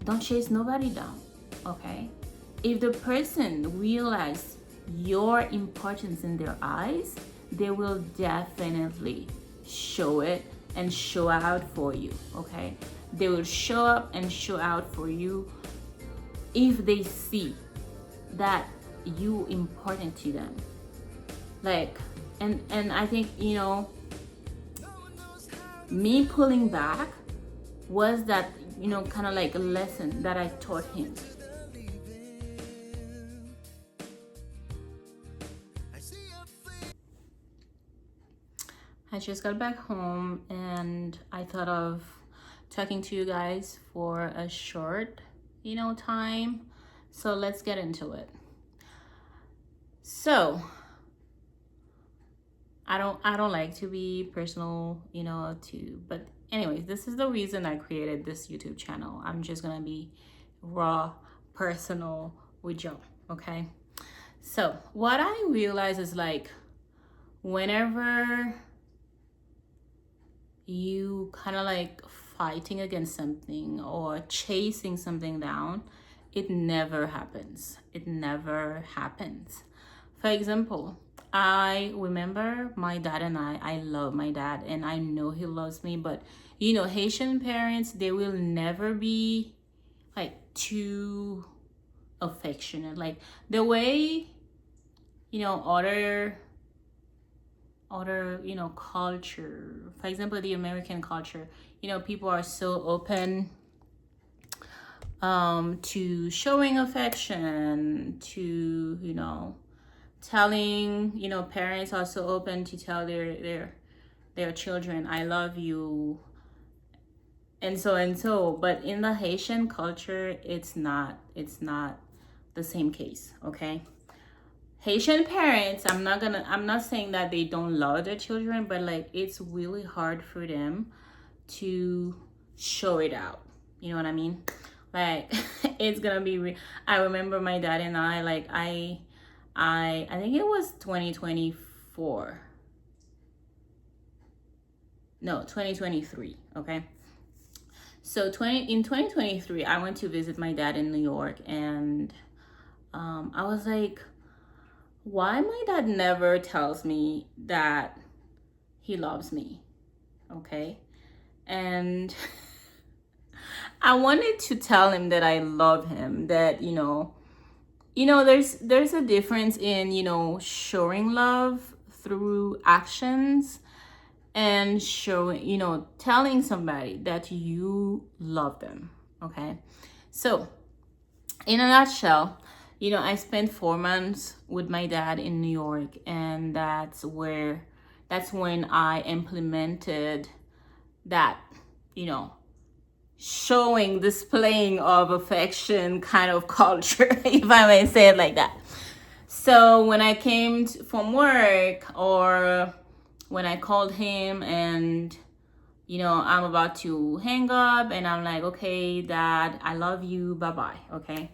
don't chase nobody down, okay? If the person realizes your importance in their eyes, they will definitely show it and show out for you, okay? They will show up and show out for you if they see that you important to them. Like, and I think, you know, me pulling back was that, you know, kind of like a lesson that I taught him. I just got back home and I thought of talking to you guys for a short, you know, time. So let's get into it. So I don't like to be personal, you know, but anyways, this is the reason I created this YouTube channel. I'm just gonna be raw, personal with y'all, okay? So what I realize is, like, whenever you kind of like fighting against something or chasing something down, it never happens. It never happens. For example, I remember my dad and I love my dad and I know he loves me, but you know, Haitian parents, they will never be like too affectionate. Like the way, you know, other, you know, culture, for example, the American culture, you know, people are so open to showing affection, to, you know, telling, you know, parents are so open to tell their children, I love you, and so. But in the Haitian culture, it's not the same case, okay? Haitian parents, I'm not saying that they don't love their children, but like it's really hard for them to show it out. You know what I mean? Like it's gonna be I remember my dad and I, like I think it was 2024. No, 2023, okay? So in 2023, I went to visit my dad in New York, and I was like, why my dad never tells me that he loves me, okay? And I wanted to tell him that I love him, that, you know, there's a difference in, you know, showing love through actions and showing, you know, telling somebody that you love them, okay? So in a nutshell, you know, I spent 4 months with my dad in New York, and that's when I implemented that, you know, displaying of affection kind of culture, if I may say it like that. So when I came from work, or when I called him and, you know, I'm about to hang up and I'm like, okay, Dad, I love you, bye-bye, okay?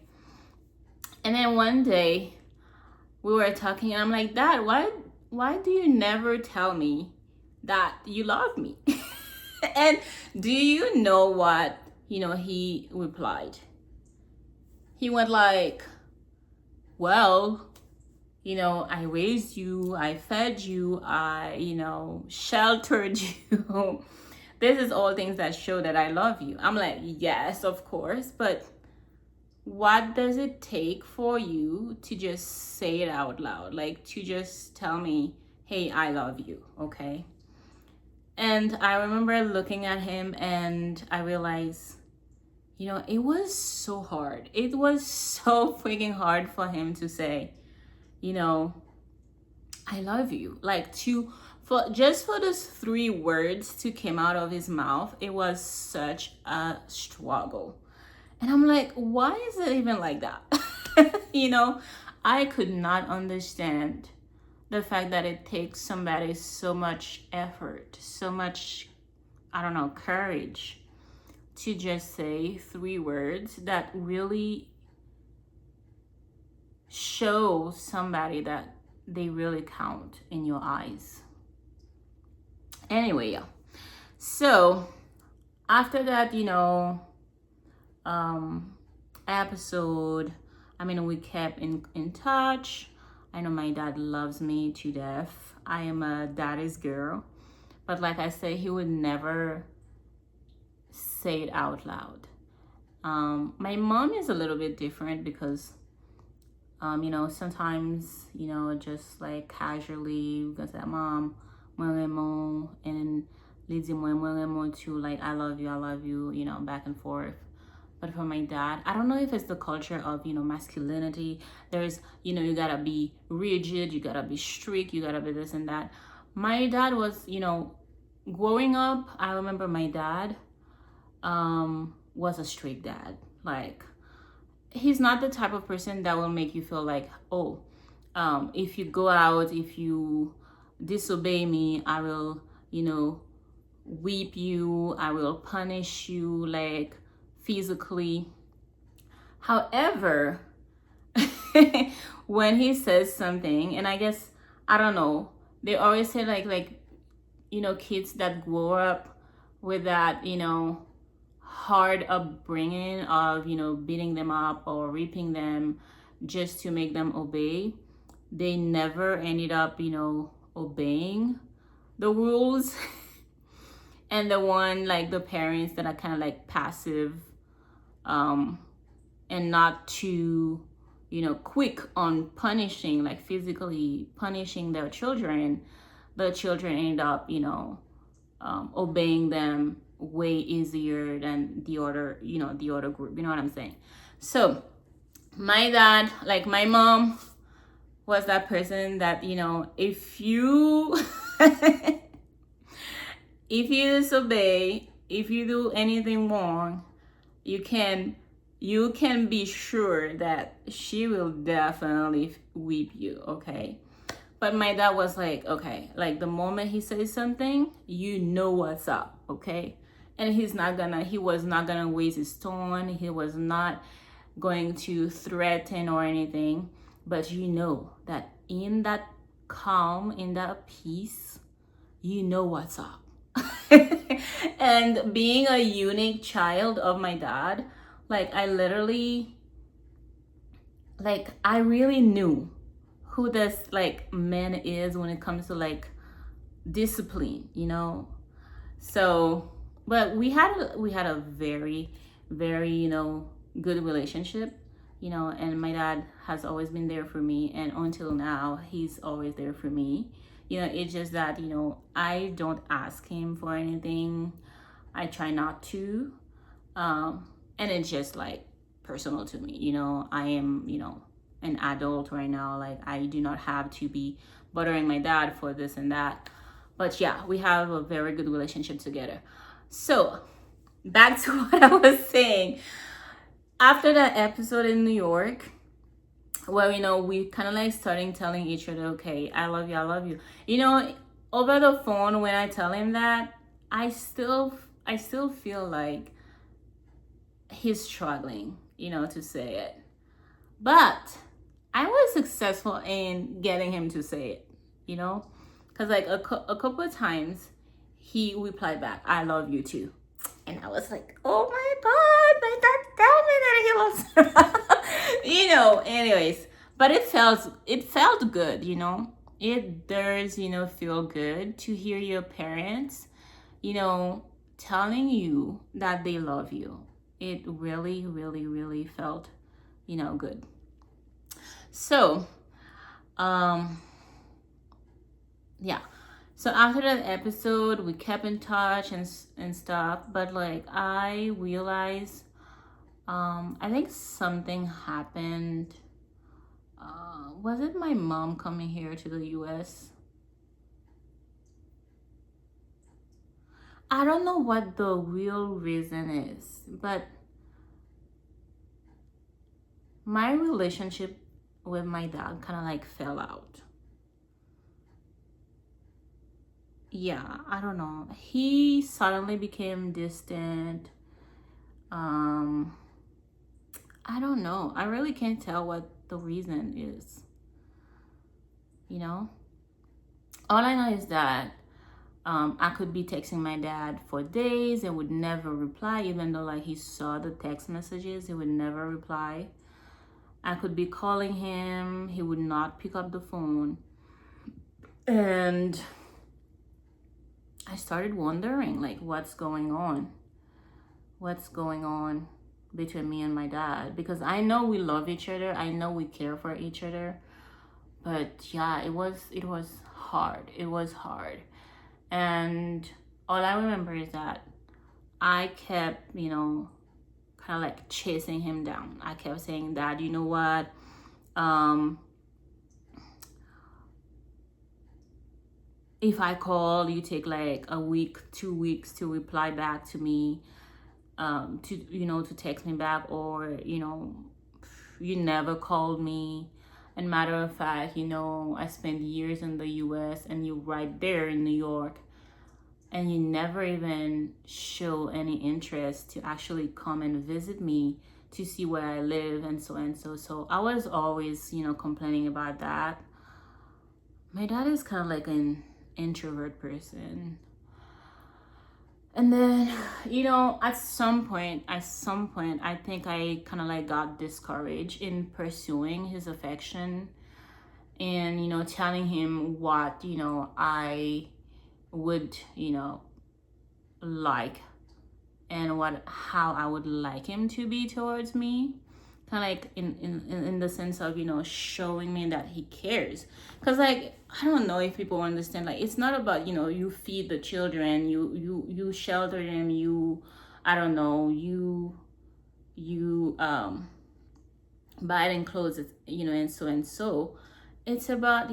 And then one day we were talking and I'm like, Dad, why do you never tell me that you love me? And do you know what, you know, he replied? He went like, well, you know, I raised you, I fed you, I, you know, sheltered you. This is all things that show that I love you. I'm like, yes, of course, but what does it take for you to just say it out loud? Like to just tell me, hey, I love you, okay? And I remember looking at him and I realized, you know, it was so hard. It was so freaking hard for him to say, you know, I love you. Like for those 3 words to come out of his mouth, it was such a struggle. And I'm like, why is it even like that? You know, I could not understand the fact that it takes somebody so much effort, so much, I don't know, courage to just say 3 words that really show somebody that they really count in your eyes. Anyway, yeah. So after that, you know, um episode. I mean, we kept in touch. I know my dad loves me to death. I am a daddy's girl. But like I said, he would never say it out loud. My mom is a little bit different because, sometimes, just like casually, we can say, Mom, mo, and Lizzie mo too, like, I love you, back and forth. But for my dad, I don't know if it's the culture of, masculinity. There's, you gotta be rigid, you gotta be strict, you gotta be this and that. My dad was, growing up, I remember my dad was a strict dad. Like, he's not the type of person that will make you feel like, oh, if you go out, if you disobey me, I will, whip you, I will punish you, like, physically. However, when he says something, and I guess, I don't know, they always say like, kids that grow up with that, hard upbringing of, beating them up or raping them just to make them obey, they never ended up, obeying the rules. And the one, like, the parents that are kind of like passive, and not too, quick on punishing, like physically punishing their children, the children end up, obeying them way easier than the other, the other group. You know what I'm saying? So my dad, like my mom, was that person that, if you if you disobey, if you do anything wrong, you can be sure that she will definitely whip you, okay? But my dad was like, okay, like the moment he says something, you know what's up, okay? And he was not gonna waste his tone. He was not going to threaten or anything. But you know that in that calm, in that peace, you know what's up. And being a unique child of my dad, like I really knew who this like man is when it comes to like discipline, So, but we had a very, very, good relationship, and my dad has always been there for me, and until now he's always there for me. It's just that, I don't ask him for anything. I try not to. And it's just like personal to me. I am, an adult right now. Like, I do not have to be bothering my dad for this and that. But yeah, we have a very good relationship together. So back to what I was saying. After that episode in New York, where, we kind of like starting telling each other, okay, I love you, I love you. Over the phone, when I tell him that, I still feel like he's struggling, to say it. But I was successful in getting him to say it, because like a couple of times he replied back, I love you too. And I was like, oh my God, my dad tell me that he loves anyways. But it felt good, It does, feel good to hear your parents, telling you that they love you. It really, really, really felt, good. So, yeah. So after that episode, we kept in touch and stuff. But like, I realized, I think something happened. Was it my mom coming here to the US? I don't know what the real reason is, but my relationship with my dad kind of like fell out. Yeah, I don't know. He suddenly became distant. I don't know. I really can't tell what the reason is. All I know is that I could be texting my dad for days and would never reply, even though like he saw the text messages, he would never reply. I could be calling him, he would not pick up the phone. And I started wondering, like, what's going on? What's going on between me and my dad? Because I know we love each other, I know we care for each other, but yeah, it was hard. It was hard. And all I remember is that I kept, kind of like chasing him down. I kept saying, Dad, you know what? If I call, you take like a week, 2 weeks to reply back to me, to text me back, or, you never called me. And matter of fact, I spent years in the US and you right there in New York, and you never even show any interest to actually come and visit me to see where I live and so and so. So I was always, complaining about that. My dad is kind of like an introvert person. And then, at some point, I think I kind of like got discouraged in pursuing his affection and, telling him what, I would, like, and how I would like him to be towards me. Kind of like in the sense of, showing me that he cares. Because, like, I don't know if people understand, like, it's not about, you feed the children, you shelter them, I don't know, you buy them clothes, and so. It's about,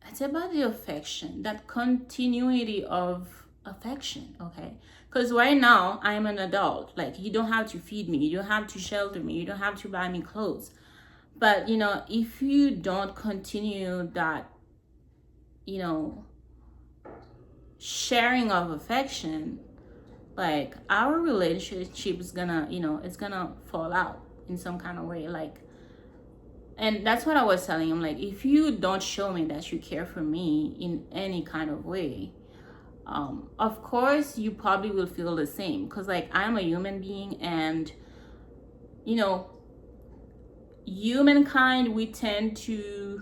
it's about the affection, that continuity of affection, okay? Because right now I'm an adult. Like, you don't have to feed me, you don't have to shelter me, you don't have to buy me clothes. But if you don't continue that, sharing of affection, like, our relationship is gonna, it's gonna fall out in some kind of way. Like, and that's what I was telling him. Like, if you don't show me that you care for me in any kind of way, of course you probably will feel the same. Because, like, I'm a human being, and humankind, we tend to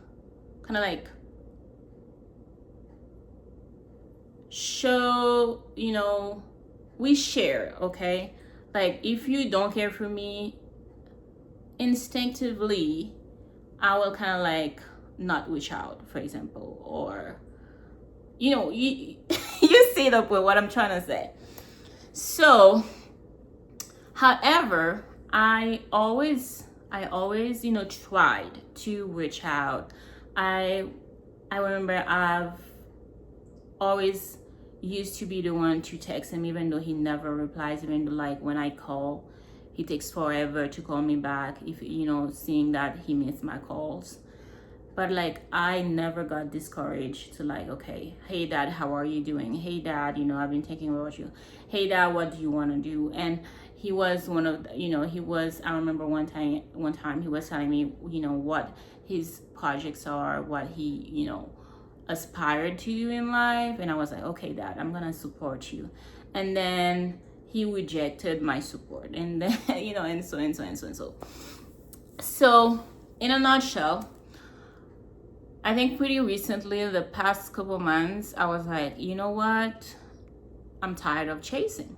kind of like show, we share, okay? Like, if you don't care for me, instinctively I will kind of like not reach out, for example, or you you see the point what I'm trying to say. So, however, I always tried to reach out. I remember I've always used to be the one to text him, even though he never replies, even though, like, when I call, he takes forever to call me back, if seeing that he missed my calls. But, like, I never got discouraged to, like, okay, hey Dad, how are you doing? Hey Dad, I've been thinking about you. Hey Dad, what do you want to do? And he was one of I remember one time he was telling me, what his projects are, what he, aspired to do in life. And I was like, okay Dad, I'm gonna support you. And then he rejected my support, and then and so. So, in a nutshell, I think pretty recently, the past couple months, I was like, you know what? I'm tired of chasing.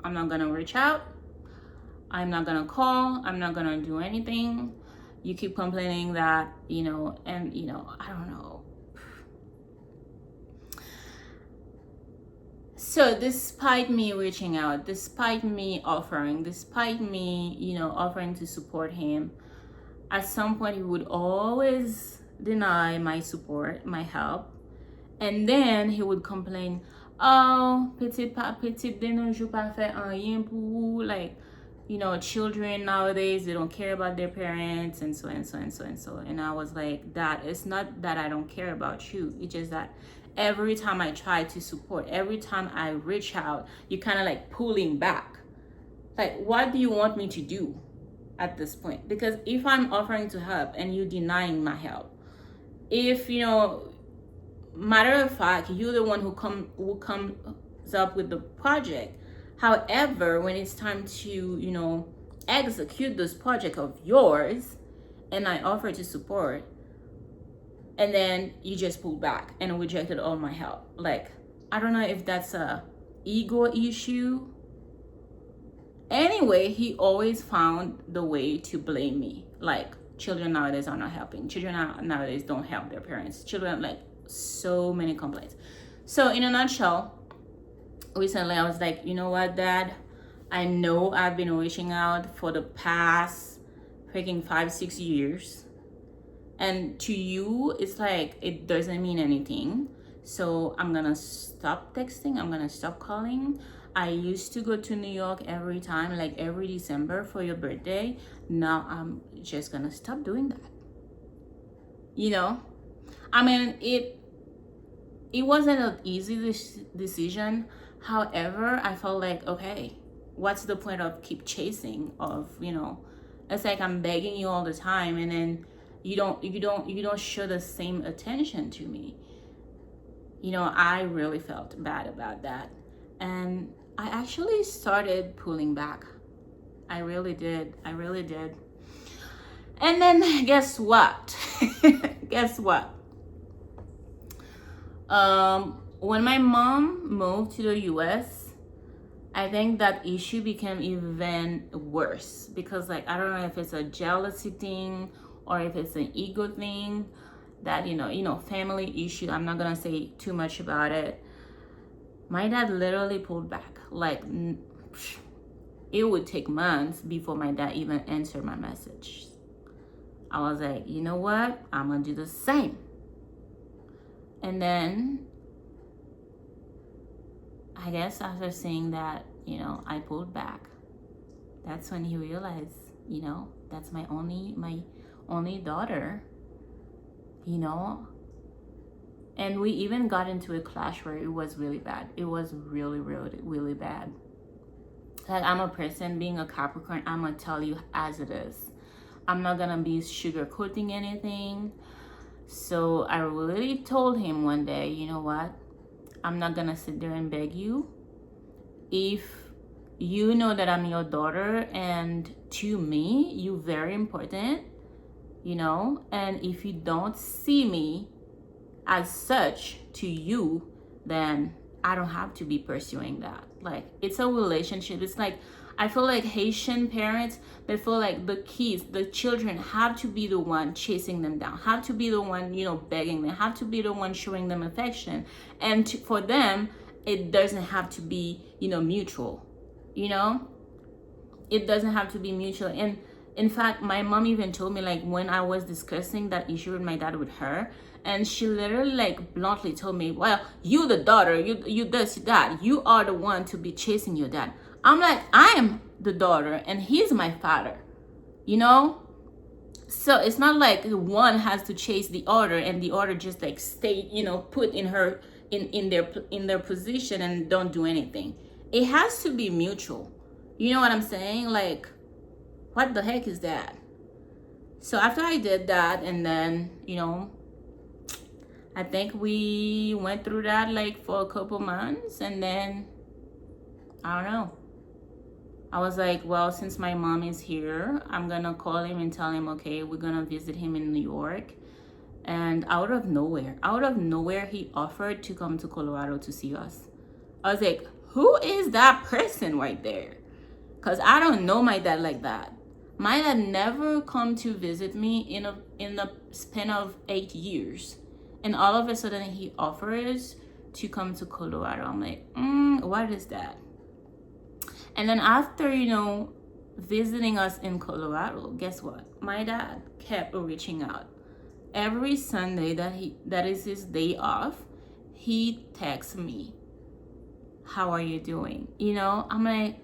I'm not gonna reach out. I'm not gonna call. I'm not gonna do anything. You keep complaining that, and I don't know. So despite me reaching out, despite me offering, offering to support him, at some point he would always deny my support, my help. And then he would complain, oh, petite de ne joue pas fait rien pour, like, children nowadays, they don't care about their parents, and so. And I was like, that it's not that I don't care about you, it's just that every time I try to support, every time I reach out, you kind of like pulling back. Like, what do you want me to do at this point? Because if I'm offering to help and you denying my help, if matter of fact, you're the one who comes up with the project. However, when it's time to, execute this project of yours, and I offer to support, and then you just pulled back and rejected all my help. Like, I don't know if that's a ego issue. Anyway, he always found the way to blame me. Like, children nowadays are not helping. Children nowadays don't help their parents. Children, like, so many complaints. So in a nutshell, recently I was like, you know what, Dad? I know I've been reaching out for the past freaking 5-6 years. And to you, it's like, it doesn't mean anything. So I'm gonna stop texting. I'm gonna stop calling. I used to go to New York every time, like every December for your birthday. Now I'm just gonna stop doing that. I mean, it wasn't an easy decision. However, I felt like, okay, what's the point of keep chasing of, it's like I'm begging you all the time, and then you don't show the same attention to me. I really felt bad about that, and I actually started pulling back. I really did. And then guess what? Guess what? When my mom moved to the US, I think that issue became even worse because, like, I don't know if it's a jealousy thing or if it's an ego thing, that family issue. I'm not gonna say too much about it. My dad literally pulled back. Like, it would take months before my dad even answered my message. I was like, you know what? I'm gonna do the same. And then I guess after saying that, I pulled back. That's when he realized, that's my only daughter, And we even got into a clash where it was really bad. It was really, really, really bad. Like, I'm a person, being a Capricorn, I'm gonna tell you as it is. I'm not gonna be sugarcoating anything. So I really told him one day, you know what? I'm not gonna sit there and beg you. If you know that I'm your daughter, and to me, you're very important, and if you don't see me as such to you, then I don't have to be pursuing that. Like, it's a relationship. It's like, I feel like Haitian parents, they feel like the kids, the children have to be the one chasing them down, have to be the one, begging them, have to be the one showing them affection. And for them, it doesn't have to be, mutual, It doesn't have to be mutual. And in fact, my mom even told me, like, when I was discussing that issue with my dad with her, and she literally, like, bluntly told me, well, you the daughter, you this, that, you are the one to be chasing your dad. I'm like, I am the daughter and he's my father, So it's not like one has to chase the other and the other just, like, stay, put in her in their position and don't do anything. It has to be mutual. You know what I'm saying? Like, what the heck is that? So after I did that, and then, I think we went through that, like, for a couple months, and then, I don't know. I was like, well, since my mom is here, I'm gonna call him and tell him, okay, we're gonna visit him in New York. And out of nowhere, he offered to come to Colorado to see us. I was like, who is that person right there? Because I don't know my dad like that. My dad never come to visit me in the span of 8 years. And all of a sudden, he offers to come to Colorado. I'm like, what is that? And then after, visiting us in Colorado, guess what? My dad kept reaching out. Every Sunday that is his day off, he texts me, how are you doing? I'm like,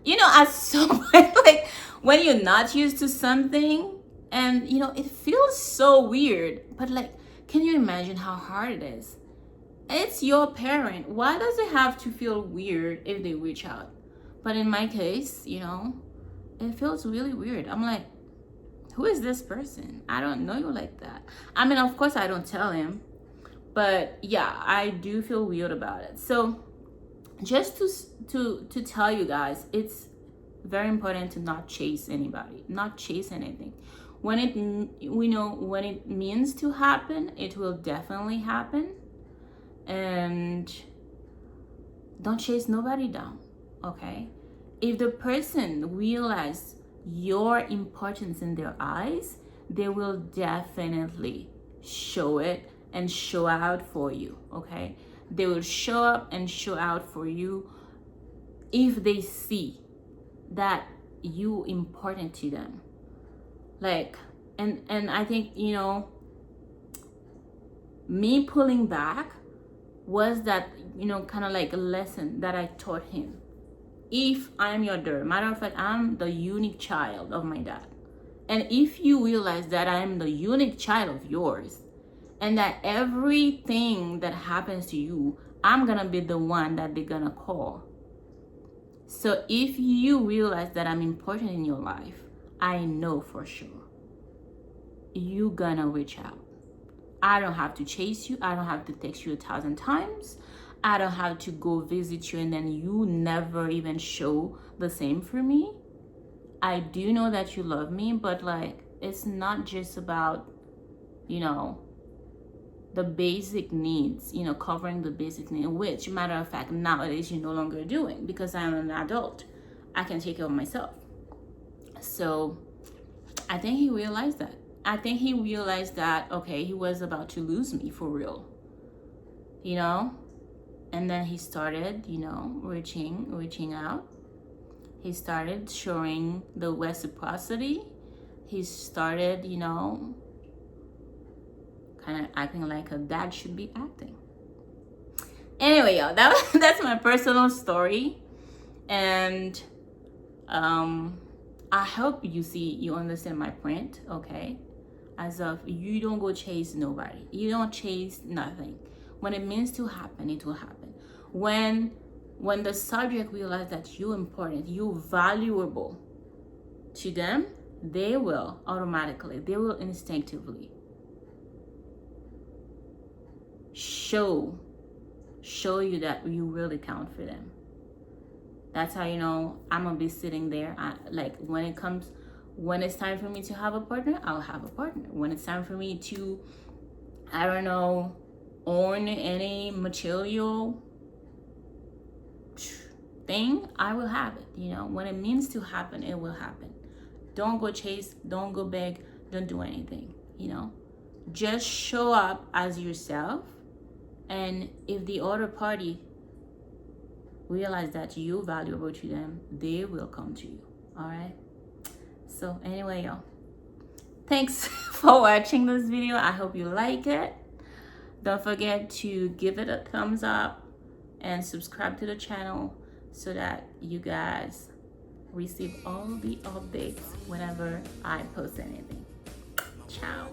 at some point, like, when you're not used to something, and, it feels so weird, but, like, can you imagine how hard it is? It's your parent. Why does it have to feel weird if they reach out? But in my case, it feels really weird. I'm like, who is this person? I don't know you like that. I mean, of course I don't tell him, But yeah, I do feel weird about it. So just to tell you guys, it's very important to not chase anybody, not chase anything. When it, we know when it means to happen, it will definitely happen. And don't chase nobody down, okay? If the person realizes your importance in their eyes, they will definitely show it and show out for you, okay? They will show up and show out for you if they see that you important to them. Like, and I think, you know, me pulling back was that, you know, kind of like a lesson that I taught him. If I'm your daughter, matter of fact, I'm the unique child of my dad. And if you realize that I'm the unique child of yours, and that everything that happens to you, I'm gonna be the one that they're gonna call. So if you realize that I'm important in your life, I know for sure you're gonna reach out. I don't have to chase you. I don't have to text you 1,000 times. I don't have to go visit you and then you never even show the same for me. I do know that you love me, but like, it's not just about, you know, the basic needs, you know, covering the basic needs, which, matter of fact, nowadays you're no longer doing because I'm an adult. I can take care of myself. So I think he realized that. I think he realized that, okay, he was about to lose me for real, you know? And then he started, you know, reaching out. He started showing the reciprocity. He started, you know, kind of acting like a dad should be acting. Anyway, y'all, that's my personal story. And I hope you understand my point, okay? As of, you don't go chase nobody. You don't chase nothing. When it means to happen, it will happen. When the subject realizes that you're important, you're valuable to them, they will automatically, they will instinctively show you that you really count for them. That's how you know I'm gonna be sitting there. Like, when it's time for me to have a partner, I'll have a partner. When it's time for me to, I don't know, own any material thing, I will have it. You know, when it means to happen, it will happen. Don't go chase, don't go beg, don't do anything, you know. Just show up as yourself, and if the other party realize that you're valuable to them, they will come to you. All right? So anyway, y'all, thanks for watching this video. I hope you like it. Don't forget to give it a thumbs up and subscribe to the channel so that you guys receive all the updates whenever I post anything. Ciao.